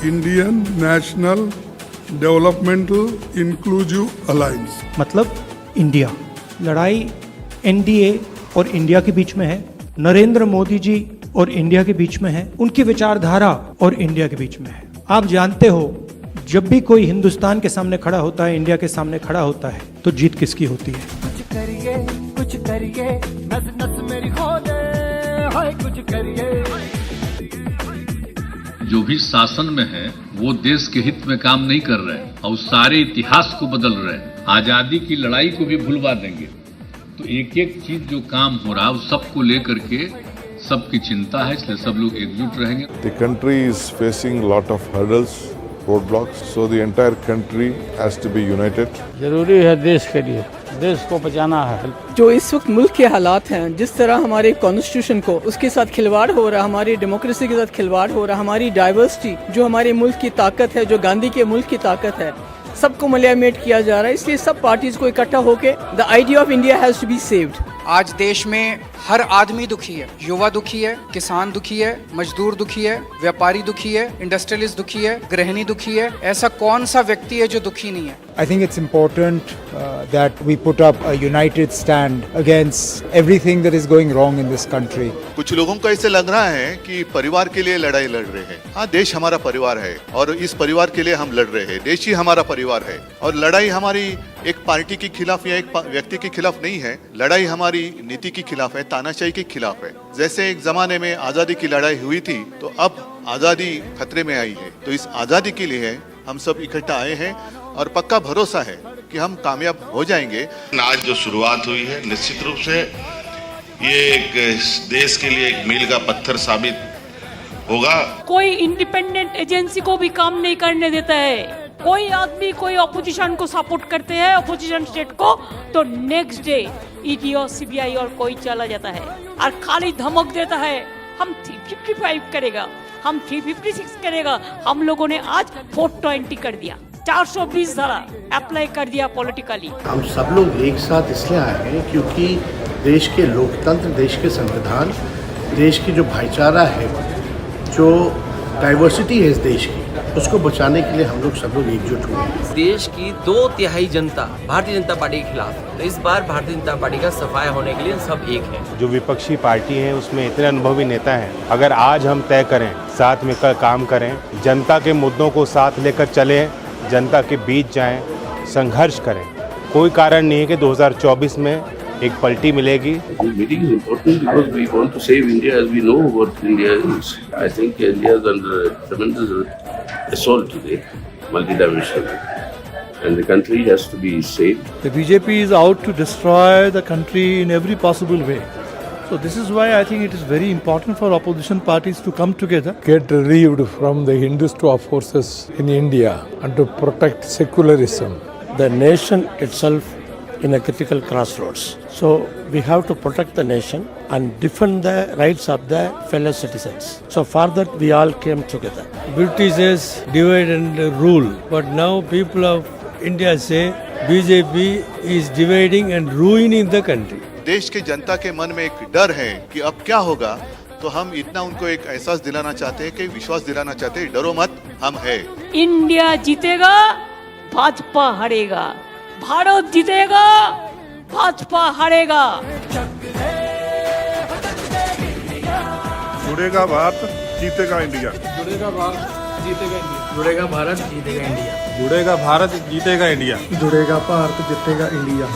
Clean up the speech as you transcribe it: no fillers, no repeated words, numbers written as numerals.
Indian national developmental inclusive alliance. मतलब India. लड़ाई NDA और इंडिया के बीच में है, नरेंद्र मोदी जी और इंडिया के बीच में है, उनकी विचारधारा और इंडिया के बीच में है। आप जानते हो जब भी कोई हिंदुस्तान के सामने खड़ा होता है, इंडिया के सामने खड़ा होता है, तो जीत किसकी होती है? कुछ करिए नस नस मेरी खोले, हाय कुछ करिए। जो भी शासन में है वो देश के हित में काम नहीं कर रहे हैं और सारे इतिहास को बदल रहे हैं। आजादी की लड़ाई को भी भुलवा देंगे। तो एक एक चीज जो काम हो रहा है उस सबको लेकर के सबकी चिंता है, इसलिए सब लोग एकजुट रहेंगे। The country is facing lot of hurdles, roadblocks, so the entire country has to be united. जरूरी है देश के लिए, देश को बचाना है। जो इस वक्त मुल्क के हालात हैं, जिस तरह हमारे कॉन्स्टिट्यूशन को उसके साथ खिलवाड़ हो रहा, हमारी डेमोक्रेसी के साथ खिलवाड़ हो रहा, हमारी डाइवर्सिटी जो हमारे मुल्क की ताकत है, जो गांधी के मुल्क की ताकत है, सबको मलियामेट किया जा रहा है। इसलिए सब पार्टीज को इकट्ठा होकर the idea of India has to be saved. आज देश में हर आदमी दुखी है, युवा दुखी है, किसान दुखी है, मजदूर दुखी है, व्यापारी दुखी है, इंडस्ट्रियलिस्ट दुखी है, गृहिणी दुखी है। ऐसा कौन सा व्यक्ति है जो दुखी नहीं है? I think it's important that we put up a united stand against everything that is going wrong in this country. कुछ लोगों को ऐसे लग रहा है कि परिवार के लिए लड़ाई लड़ रहे हैं। हाँ, देश हमारा परिवार है और इस परिवार के लिए हम लड़ रहे हैं। देश ही हमारा परिवार है और लड़ाई हमारी एक पार्टी के खिलाफ या एक व्यक्ति के खिलाफ नहीं है। लड़ाई हमारी नीति के खिलाफ है, तानाशाही के खिलाफ है। जैसे एक जमाने में आजादी की लड़ाई हुई थी, तो अब आजादी खतरे में आई है। तो इस आजादी के लिए हम सब इकट्ठा आए हैं और पक्का भरोसा है कि हम कामयाब हो जाएंगे। आज जो शुरुआत हुई है, निश्चित रूप से ये एक देश के लिए एक मील का पत्थर साबित होगा। कोई इंडिपेंडेंट एजेंसी को भी काम नहीं करने देता है। कोई आदमी कोई ऑपोजिशन को सपोर्ट करते हैं, ऑपोजिशन स्टेट को, तो नेक्स्ट डे ईडी और सीबीआई और कोई चला जाता है और खाली धमक देता है हम 355 करेगा, हम 356 करेगा। हम लोगों ने आज 420 कर दिया, 420 धारा अप्लाई कर दिया पॉलिटिकली। हम सब लोग एक साथ इसलिए आए हैं क्योंकि देश के लोकतंत्र, देश के संविधान, देश की जो भाईचारा है, जो डाइवर्सिटी है इस देश की, उसको बचाने के लिए हम लोग सब लोग एकजुट हुए हैं। देश की 2/3 जनता भारतीय जनता पार्टी के खिलाफ है, तो इस बार भारतीय जनता पार्टी का सफाया होने के लिए सब एक है। जो विपक्षी पार्टी है उसमें इतने अनुभवी नेता हैं, अगर आज हम तय करें, साथ मिलकर काम करें, जनता के मुद्दों को साथ लेकर चलें, जनता के बीच जाएं, संघर्ष करें, कोई कारण नहीं है कि 2024 में एक पलटी मिलेगी। Meeting is important because we want to save India as we know what India is. I think India is under tremendous assault today, multidimensional, and the country has to be saved. The BJP is out to destroy the country in every possible way. So this is why I think it is very important for opposition parties to come together. Get relieved from the Hindutva forces in India and to protect secularism. The nation itself in a critical crossroads. So we have to protect the nation and defend the rights of the fellow citizens. So for that we all came together. Britishers divide and rule, but now people of India say BJP is dividing and ruining the country. देश के जनता के मन में एक डर है कि अब क्या होगा, तो हम इतना उनको एक एहसास दिलाना चाहते हैं, कि विश्वास दिलाना चाहते हैं, डरो मत, हम है। इंडिया जीतेगा, भाजपा हारेगा। भारत जीतेगा, भाजपा हारेगा। जुड़ेगा भारत, जीतेगा इंडिया। जुड़ेगा भारत, जीतेगा इंडिया। जुड़ेगा भारत, जीतेगा इंडिया। जुड़ेगा भारत, जीतेगा इंडिया। जुड़ेगा भारत, जीतेगा इंडिया।